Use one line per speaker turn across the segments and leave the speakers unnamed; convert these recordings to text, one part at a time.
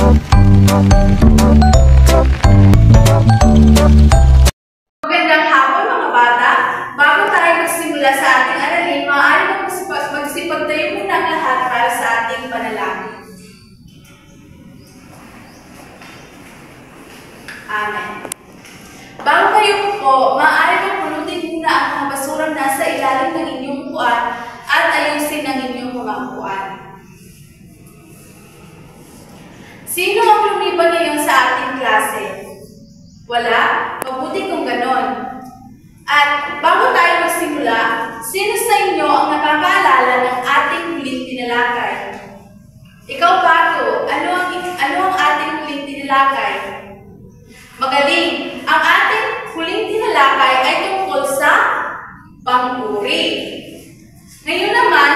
Magandang hapon mga bata. Bago tayo magsimula sa ating aralin, maaari magsipagtayo muna ang lahat para sa ating panalangin. Amen. Bago kayo po, maaari magpulutin muna ang mga basurang nasa ilalim ng inyong upuan at ayusin ang inyong mga upuan. Sino ang lumiban ngayon sa ating klase? Wala? Mabuti kung ganon. At bago tayo magsimula, sino sa inyo ang nakakaalala ng ating huling tinalakay? Ikaw, Pato, ano ang ating huling tinalakay? Magaling! Ang ating huling tinalakay ay tungkol sa panguri. Ngayon naman,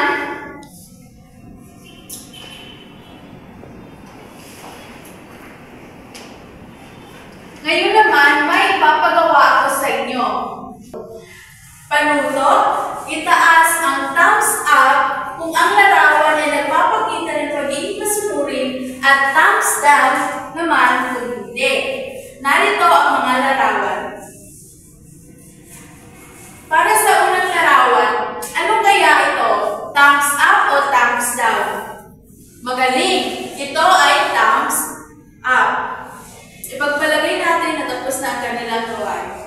may ipapagawa ako sa inyo. Panutot, itaas ang thumbs up kung ang larawan ay nagpapakita ng pagiging masunurin at thumbs down naman kung hindi. Narito ang mga larawan. Para sa unang larawan, ano kaya ito? Thumbs up o thumbs down? Magaling! Ito ay thumbs up. Ipagpalagay natin na tapos na ang kanilang gawain.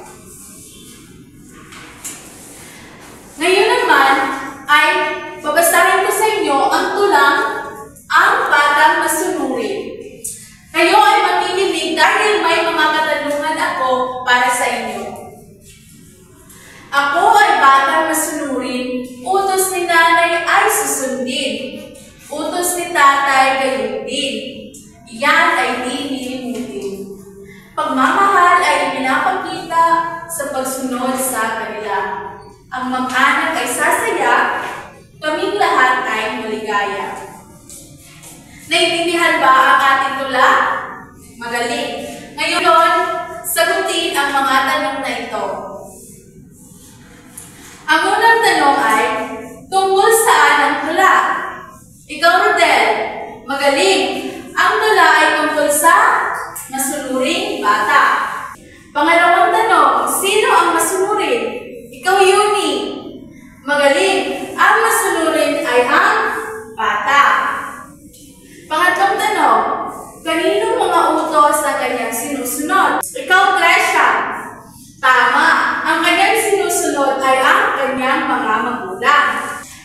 Ngayon naman ay babasahin ko sa inyo ang tulang ang batang masunurin. Kayo ay makikinig dahil may mga katanungan ako para sa inyo. Ako ay batang masunurin, utos ni nanay ay susundin, utos ni tatay gayon din. Yan ay di nilimutin. Pagmamahal ay pinapakita sa pagsunod sa kanila. Ang mag-anak ay sasaya, kaming lahat ay maligaya. Naiintindihan ba ang ating tula? Magaling. Ngayon, sagutin ang mga tanong na ito. Ang unang tanong ay, tungkol saan ang tula? Ikaw, Rodel, magaling. Ang tula ay tungkol sa masunuring bata. Pangalawang tanong, sino ang masunurin? Ikaw, Yuni. Magaling. Ang masunurin ay ang bata. Pangatlong tanong, kanino mga utos ang kanyang sinusunod? Ikaw, Tresha. Tama. Ang kanyang sinusunod ay ang kanyang mga magulang.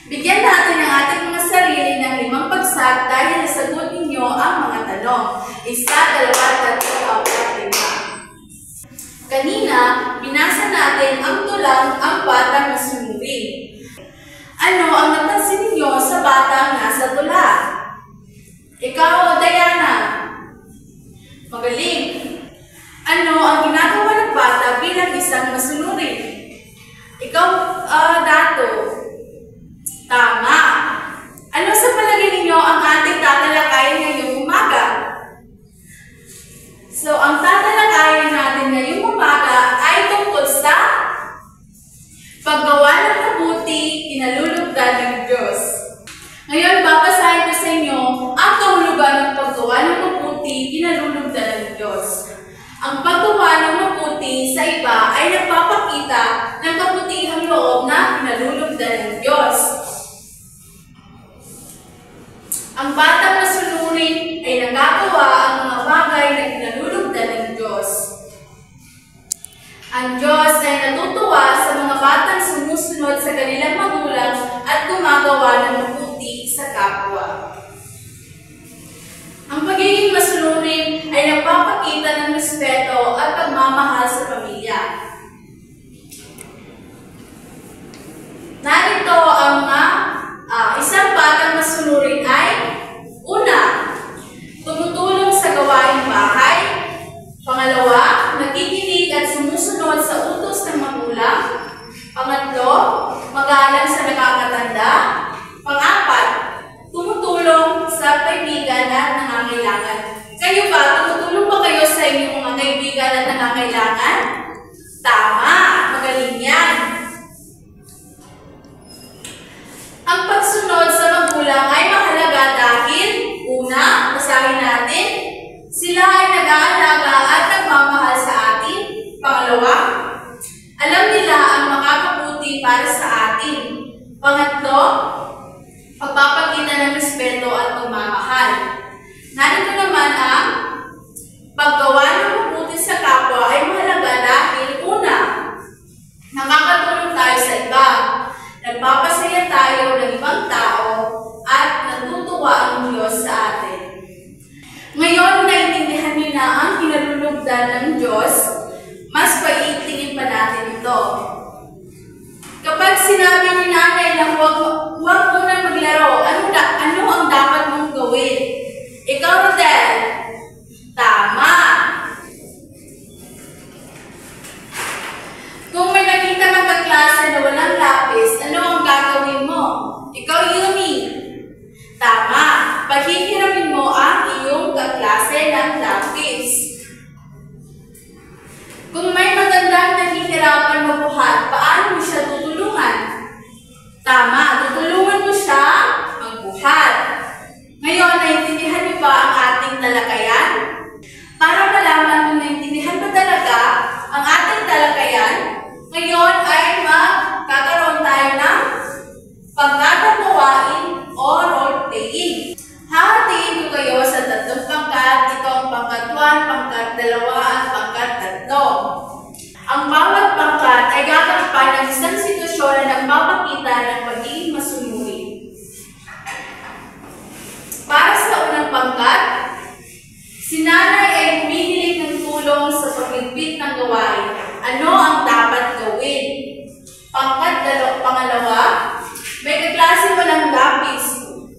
Bigyan natin ang ating mga sarili ng 5 pagsat dahil nasagot ninyo ang mga tanong. 1, 2, 3, 4, 5. Kanina, binasa natin ang tulang ang batang masunurin. Ano ang napansin ninyo sa batang nasa tula? Ikaw, Diana. Magaling. Ano ang ginagawa ng bata bilang isang masunurin? Ikaw, Dato. Tama. Ano sa palagay ninyo ang ating tatalakayin ngayong umaga? So, ang tatalakayin natin ngayong umaga ay tungkol sa paggawa ng mabuti, kinalulugdan ng Diyos. Ngayon, babasahin ko sa inyo ang kahulugan ng paggawa ng mabuti, kinalulugdan ng Diyos. Ang paggawa ng mabuti sa iba ay nagpapakita ng kabutihang loob na kinalulugdan ng Diyos. Ang batang masunurin ay nagagawa ang mga bagay na kinalulugdan ng Diyos. Ang Diyos ay natutuwa sa mga batang sumusunod sa kanilang magulang at gumagawa ng mabuti sa kapwa. Ang pagiging masunurin ay nagpapakita ng respeto at pagmamahal sa pamilya. Narito ang mga isang batang masunurin ay una, tumutulong sa gawaing bahay. Pangalawa, nakikinig at sumusunod sa utos ng magulang. Pangatlo, magalang sa nakakatanda. Pang-apat, tumutulong sa kaibigan at nangangailangan. Kayo ba, tumutulong ba kayo sa inyong mga kaibigan at nangangailangan? Tama, magaling yan. Ang pagsunod sa magulang ay mahalaga dahil, una, basahin natin, Sila ay nag-aalaga at nagmamahal sa atin. Pangalawa, alam nila ang makakabuti para sa atin. Pangatlo, pagpapakita ng respeto at pagmamahal. Narito naman ang paggawa ng mabuti sa kapwa ay mahalaga dahil una, nakakatulong tayo sa iba, nagpapasaya tayo ng ibang tao, at natutuwa ang Diyos sa atin. Ngayon, naintindihan niyo na ang kinalulugdan ng Diyos, mas paitingin pa natin ito. Kapag sinabi ni nanay na huwag muna maglaro, ano ang dapat mong gawin? Ikaw, Rodel, tama. Kung may nakita kang kaklase na walang lapis, ano ang gagawin mo? Ikaw, Yumi, tama. Paghihiramin mo ang iyong kaklase ng lapis. Kung may matandang nahihirapan magbuhat, paano mo siya tutulungan? Tama, tutulungan mo siya magbuhat. Ngayon, naintindihan niyo ba ang ating talakayan? Para malaman kung naintindihan ba talaga ang ating talakayan, ngayon ay magkakaroon tayo ng pagkakagawain o role-playing. Hahatiin ko kayo sa 3 pangkat. Ito ang pangkat 1, pangkat 2, at pangkat 3. Ang bawat pangkat ay gagampan ng isang sitwasyon na nagpapakita ng pagiging masunuri. Para sa unang pangkat, si nanay ay humihiling ng tulong sa pagligpit ng gawain. Ano ang dapat gawin? Pangalawa, may kaklase walang lapis.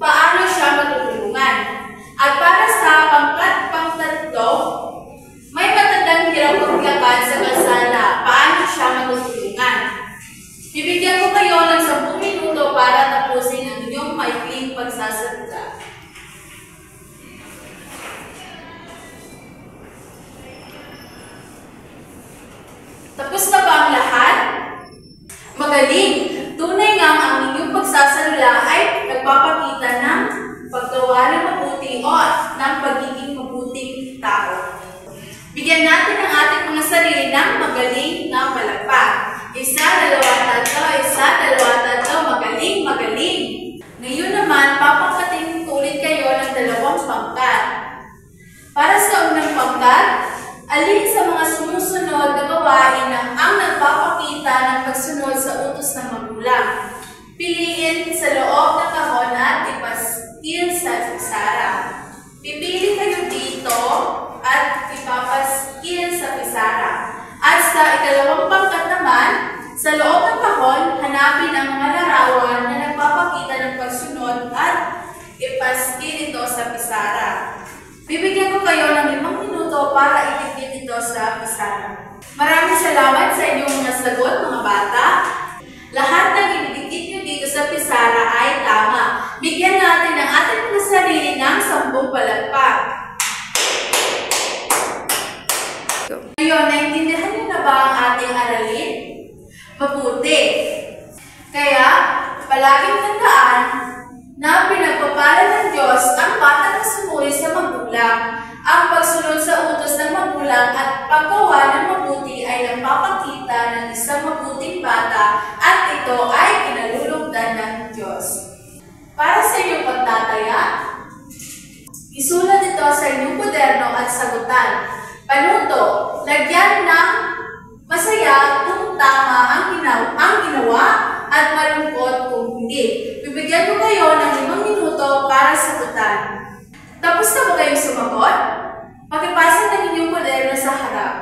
Paano siya matutulungan? At para sa pangtatlo, may matandang hirap maglakad sa kalsada. Paano siya matutulungan? Bibigyan ko kayo ng 10 minuto para tapusin ang inyong maikling pagsasalita. Tapos na ba ang lahat? Magaling! Tunay nga ang inyong pagsasalita ay nagpapakita ng paggawa ng mabuti o ng pagiging mabuting tao. Bigyan natin ang ating mga sarili ng magaling na palakpak. 1, 2, 3, 1, 2, 3, magaling, magaling. Ngayon naman, papangkatin ko ulit kayo ng 2 pangkat. Para sa unang pangkat, alin sa mga sumusunod na gawain ang nagpapakita ng pagsunod sa utos ng magulang? Piliin sa loob ng kahon at ipaskil sa pisara. Pipili kayo dito at ipapaskil sa pisara. At sa ikalawang pangkat naman, sa loob ng kahon, hanapin ang mga larawan na nagpapakita ng pagsunod at ipaskil ito sa pisara. Bibigyan ko kayo ng 5 minuto para idikit ito sa pisara. Maraming salamat sa inyong mga sagot, mga bata. Lahat ng idikit nyo dito sa pisara ay tama. Bigyan natin ang ating mga sarili ng 10 palakpak. Ngayon, naintindihan nyo na ba ang ating aralin? Mabuti. Kaya, palaging tandaan na pinagpapala ng Diyos ang bata na sumuri sa magulang. Ang pagsunod sa utos ng magulang at paggawa ng mabuti ay nagpapakita ng isang mabuting bata at ito ay kinalulugdan ng Diyos. Para sa inyong pagtataya, isulat ito sa inyong kwaderno at sagutan. Panuto, lagyan ng masaya kung tama ang ginawa at malungkot kung hindi. Bibigyan ko kayo ng 5 minuto para sagutan. Tapos na ba kayong sumagot? Pakipasa ng inyong kwaderno sa harap.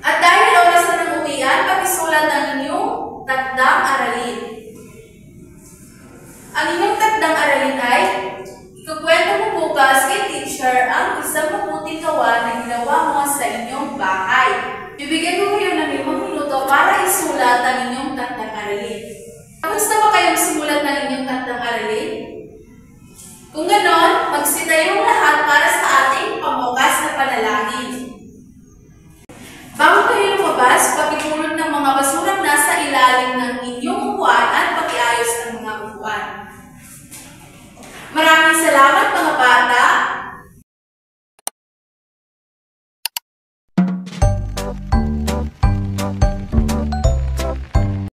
At dahil oras na ng uwian, pakisulat ang inyong takdang aralin. Ang inyong takdang aralin ay ikukwento mo bukas kay teacher ang isang mabuting gawa na ginawa mo sa inyong bahay. Bibigyan ko kayo ng 5 minuto para isulat ang inyong takdang aralin. Tapos na ba kayong sumulat ng inyong takdang aralin? Kung ganon, magsitayong lahat para sa ating pambukas na panalangin. Bago kayo lumabas, pagpupulot ng mga basurang nasa ilalim ng inyong upuan at pakiayos ng mga upuan. Maraming salamat.